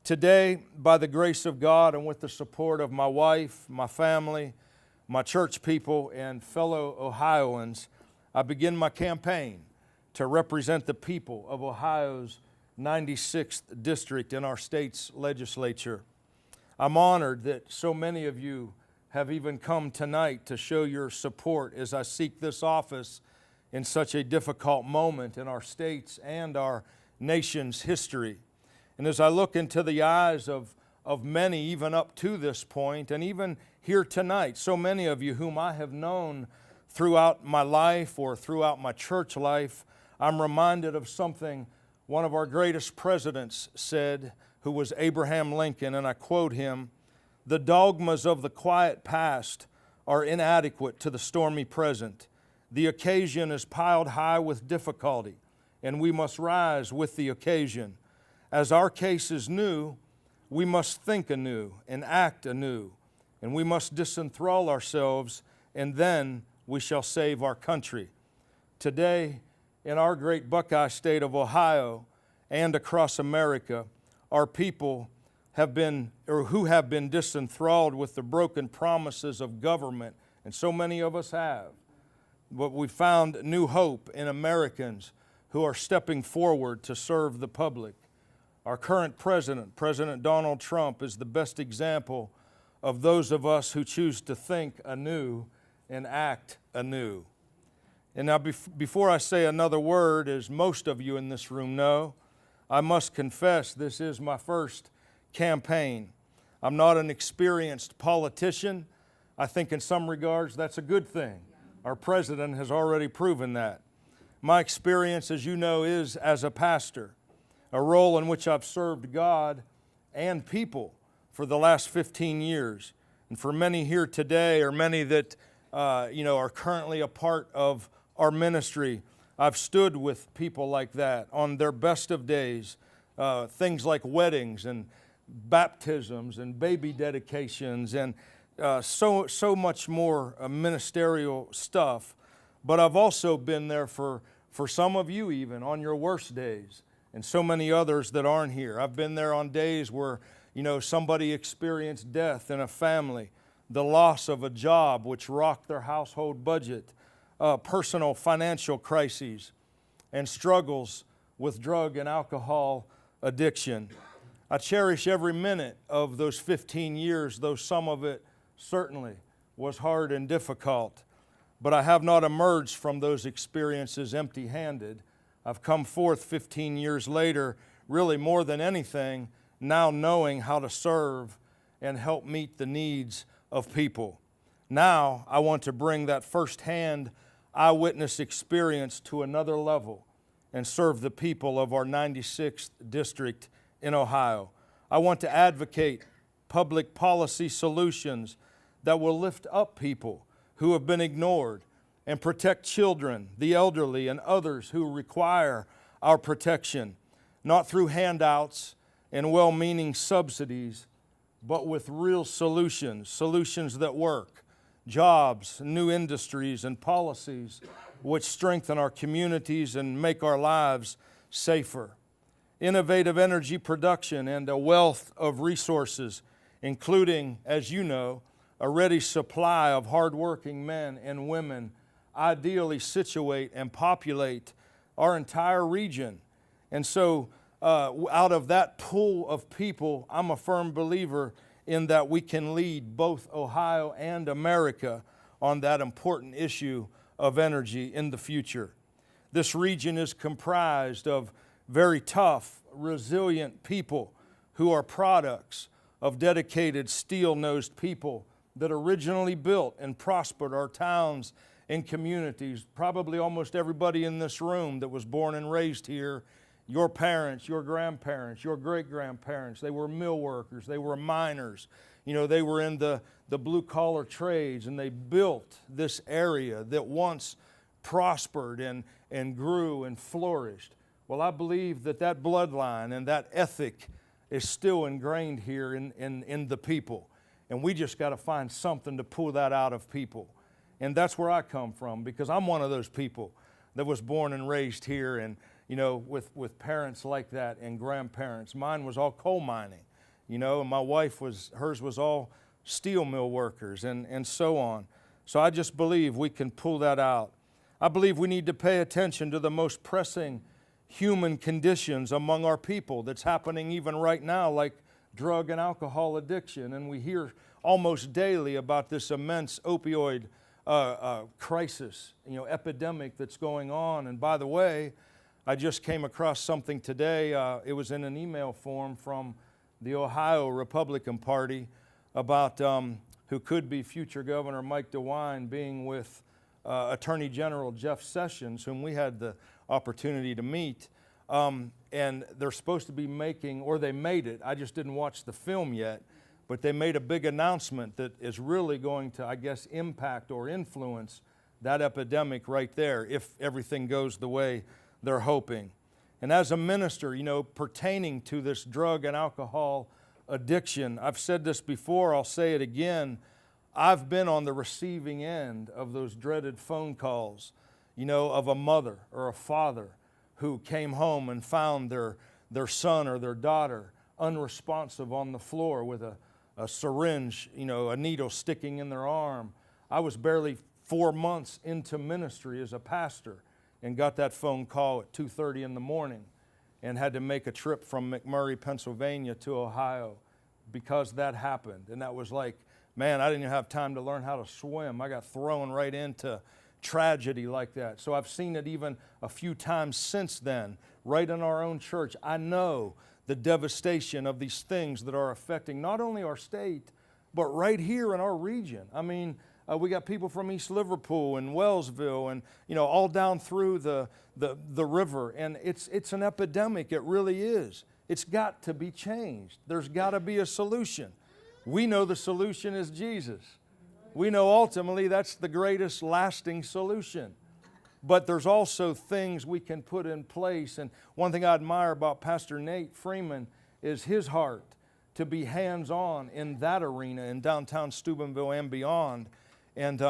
Today, by the grace of God and with the support of my wife, my family, my church people, and fellow Ohioans, I begin my campaign to represent the people of Ohio's 96th district in our state's legislature. I'm honored that so many of you have even come tonight to show your support as I seek this office in such a difficult moment in our state's and our nation's history. And as I look into the eyes of many, even up to this point, and even here tonight, so many of you whom I have known throughout my life or throughout my church life, I'm reminded of something one of our greatest presidents said, who was Abraham Lincoln, and I quote him, "The dogmas of the quiet past are inadequate to the stormy present. The occasion is piled high with difficulty, and we must rise with the occasion. As our case is new, we must think anew and act anew, and we must disenthrall ourselves, and then we shall save our country." Today, in our great Buckeye state of Ohio and across America, our people who have been disenthralled with the broken promises of government, and so many of us have. But we found new hope in Americans who are stepping forward to serve the public. Our current president, President Donald Trump, is the best example of those of us who choose to think anew and act anew. And now before I say another word, as most of you in this room know, I must confess this is my first campaign. I'm not an experienced politician. I think in some regards that's a good thing. Our president has already proven that. My experience, as you know, is as a pastor, a role in which I've served God and people for the last 15 years. And for many here today, or many that are currently a part of our ministry, I've stood with people like that on their best of days, things like weddings and baptisms and baby dedications and so much more ministerial stuff. But I've also been there for some of you even on your worst days, and so many others that aren't here. I've been there on days where, somebody experienced death in a family, the loss of a job which rocked their household budget, personal financial crises, and struggles with drug and alcohol addiction. I cherish every minute of those 15 years, though some of it certainly was hard and difficult. But I have not emerged from those experiences empty-handed. I've come forth 15 years later, really more than anything, now knowing how to serve and help meet the needs of people. Now I want to bring that firsthand eyewitness experience to another level and serve the people of our 96th district in Ohio. I want to advocate public policy solutions that will lift up people who have been ignored and protect children, the elderly, and others who require our protection, not through handouts and well-meaning subsidies, but with real solutions that work, jobs, new industries, and policies which strengthen our communities and make our lives safer. Innovative energy production and a wealth of resources, including, as you know, a ready supply of hardworking men and women, ideally situate and populate our entire region. And so out of that pool of people, I'm a firm believer in that we can lead both Ohio and America on that important issue of energy in the future. This region is comprised of very tough, resilient people who are products of dedicated, steel-nosed people that originally built and prospered our towns and communities. Probably almost everybody in this room that was born and raised here, your parents, your grandparents, your great-grandparents, they were mill workers, they were miners, they were in the blue-collar trades, and they built this area that once prospered and grew and flourished. Well, I believe that bloodline and that ethic is still ingrained here in the people. And we just got to find something to pull that out of people. And that's where I come from, because I'm one of those people that was born and raised here, and with parents like that and grandparents. Mine was all coal mining. you know, and my wife hers was all steel mill workers and so on. So I just believe we can pull that out. I believe we need to pay attention to the most pressing human conditions among our people that's happening even right now, like drug and alcohol addiction. And we hear almost daily about this immense opioid crisis, you know, epidemic that's going on. And by the way, I just came across something today. It was in an email form from the Ohio Republican Party about who could be future Governor Mike DeWine being with Attorney General Jeff Sessions, whom we had the opportunity to meet. And they're supposed to be making, or they made it, I just didn't watch the film yet, but they made a big announcement that is really going to, I guess, impact or influence that epidemic right there if everything goes the way they're hoping. And as a minister, you know, pertaining to this drug and alcohol addiction, I've said this before, I'll say it again, I've been on the receiving end of those dreaded phone calls, you know, of a mother or a father who came home and found their son or their daughter unresponsive on the floor with a syringe, you know, a needle sticking in their arm. I was barely 4 months into ministry as a pastor and got that phone call at 2:30 in the morning and had to make a trip from McMurray, Pennsylvania to Ohio because that happened. And that was like, man, I didn't even have time to learn how to swim. I got thrown right into tragedy like that. So I've seen it even a few times since then, right in our own church. I know the devastation of these things that are affecting not only our state, but right here in our region. I mean, we got people from East Liverpool and Wellsville and, you know, all down through the river. And it's an epidemic. It really is. It's got to be changed. There's got to be a solution. We know the solution is Jesus. We know ultimately that's the greatest lasting solution. But there's also things we can put in place. And one thing I admire about Pastor Nate Freeman is his heart to be hands-on in that arena in downtown Steubenville and beyond. And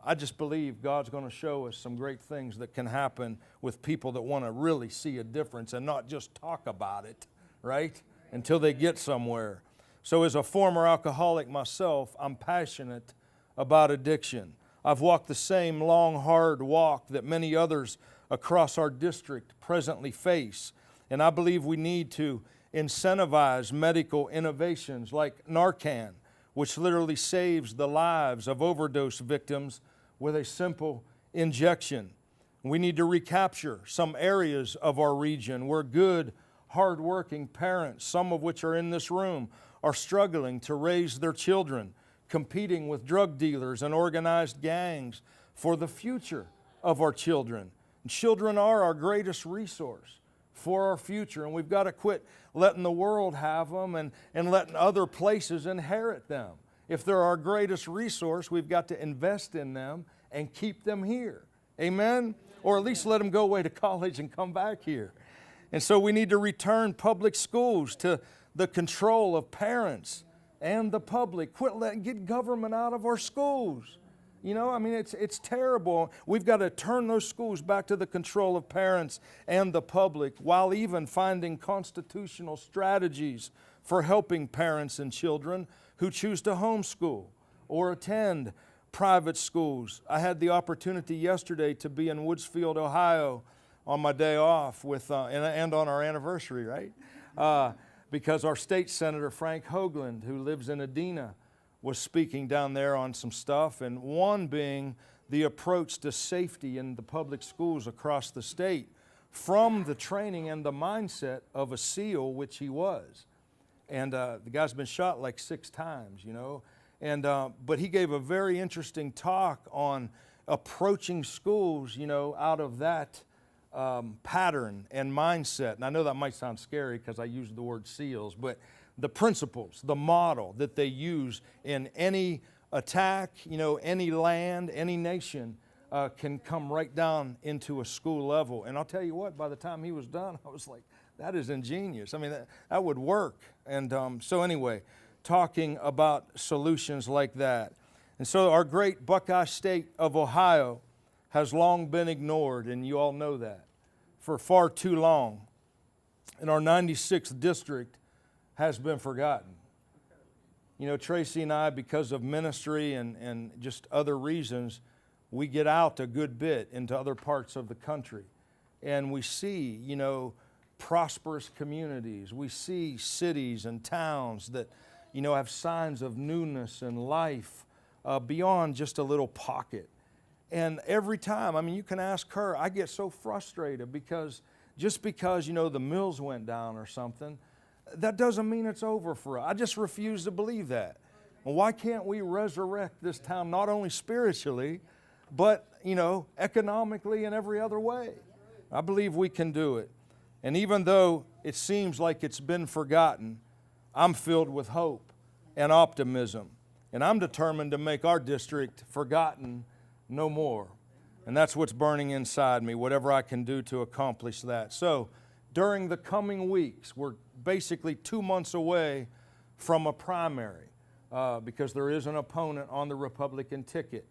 I just believe God's going to show us some great things that can happen with people that want to really see a difference and not just talk about it, right? Until they get somewhere. So as a former alcoholic myself, I'm passionate about addiction. I've walked the same long, hard walk that many others across our district presently face. And I believe we need to incentivize medical innovations like Narcan, which literally saves the lives of overdose victims with a simple injection. We need to recapture some areas of our region where good, hardworking parents, some of which are in this room, are struggling to raise their children, competing with drug dealers and organized gangs for the future of our children. And children are our greatest resource for our future, and we've got to quit letting the world have them and letting other places inherit them. If they're our greatest resource, we've got to invest in them and keep them here. Amen? Or at least let them go away to college and come back here. And so we need to return public schools to the control of parents and the public. Get government out of our schools. You know, I mean, it's terrible. We've got to turn those schools back to the control of parents and the public, while even finding constitutional strategies for helping parents and children who choose to homeschool or attend private schools. I had the opportunity yesterday to be in Woodsfield, Ohio on my day off with and on our anniversary, right? Because our state senator, Frank Hoagland, who lives in Edina, was speaking down there on some stuff, and one being the approach to safety in the public schools across the state from the training and the mindset of a SEAL, which he was. And the guy's been shot like 6 times, you know. And but he gave a very interesting talk on approaching schools, you know, out of that pattern and mindset. And I know that might sound scary because I used the word SEALs, but the principles, the model that they use in any attack, you know, any land, any nation can come right down into a school level. And I'll tell you what, by the time he was done, I was like, that is ingenious. I mean, that would work. And so anyway, talking about solutions like that. And so our great Buckeye State of Ohio has long been ignored, and you all know that, for far too long. And our 96th district has been forgotten. You know, Tracy and I, because of ministry and just other reasons, we get out a good bit into other parts of the country. And we see, you know, prosperous communities. We see cities and towns that, you know, have signs of newness and life beyond just a little pocket. And every time, I mean, you can ask her, I get so frustrated because just because, you know, the mills went down or something, that doesn't mean it's over for us. I just refuse to believe that. Well, why can't we resurrect this town not only spiritually, but, you know, economically and every other way? I believe we can do it. And even though it seems like it's been forgotten, I'm filled with hope and optimism. And I'm determined to make our district forgotten no more. And that's what's burning inside me, whatever I can do to accomplish that. So during the coming weeks, we're basically 2 months away from a primary because there is an opponent on the Republican ticket.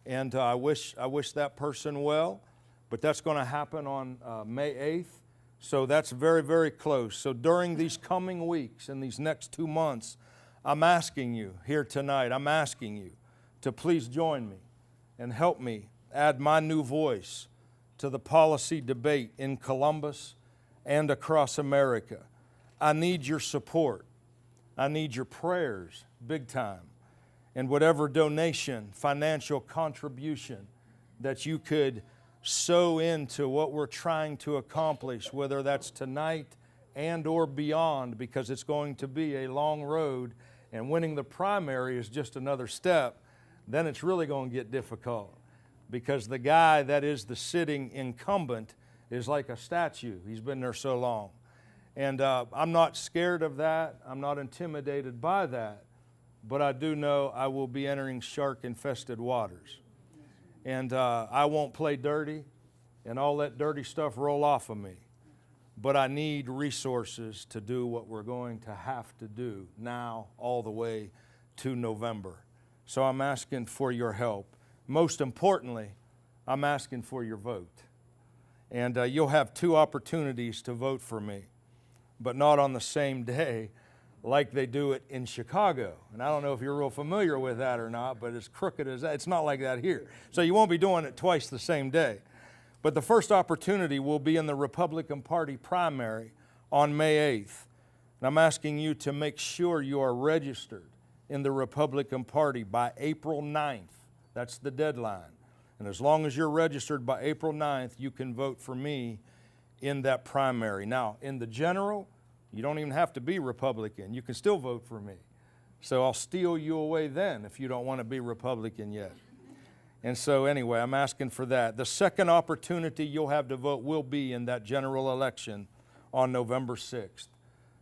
And I wish that person well, but that's going to happen on May 8th. So that's very, very close. So during these coming weeks and these next 2 months, I'm asking you here tonight, I'm asking you to please join me and help me add my new voice to the policy debate in Columbus and across America. I need your support. I need your prayers, big time. And whatever donation, financial contribution that you could sow into what we're trying to accomplish, whether that's tonight and or beyond, because it's going to be a long road, and winning the primary is just another step, then it's really going to get difficult. Because the guy that is the sitting incumbent is like a statue. He's been there so long. And I'm not scared of that. I'm not intimidated by that. But I do know I will be entering shark-infested waters. And I won't play dirty and all that dirty stuff roll off of me. But I need resources to do what we're going to have to do now all the way to November. So I'm asking for your help. Most importantly, I'm asking for your vote. And you'll have 2 opportunities to vote for me, but not on the same day like they do it in Chicago. And I don't know if you're real familiar with that or not, but as crooked as that, it's not like that here. So you won't be doing it twice the same day. But the first opportunity will be in the Republican Party primary on May 8th. And I'm asking you to make sure you are registered in the Republican Party by April 9th. That's the deadline. And as long as you're registered by April 9th, you can vote for me in that primary. Now, in the general, you don't even have to be Republican. You can still vote for me. So I'll steal you away then if you don't want to be Republican yet. And so anyway, I'm asking for that. The second opportunity you'll have to vote will be in that general election on November 6th.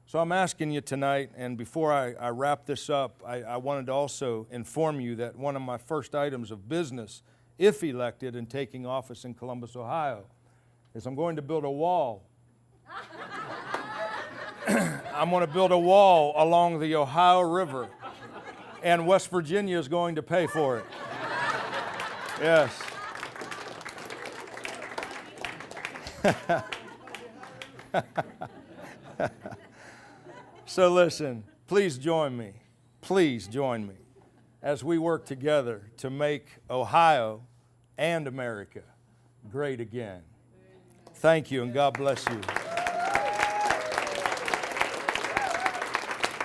So I'm asking you tonight, and before I wrap this up, I wanted to also inform you that one of my first items of business, if elected and taking office in Columbus, Ohio, is I'm going to build a wall. I'm going to build a wall along the Ohio River, and West Virginia is going to pay for it. Yes. So listen, please join me as we work together to make Ohio and America great again. Thank you, and God bless you.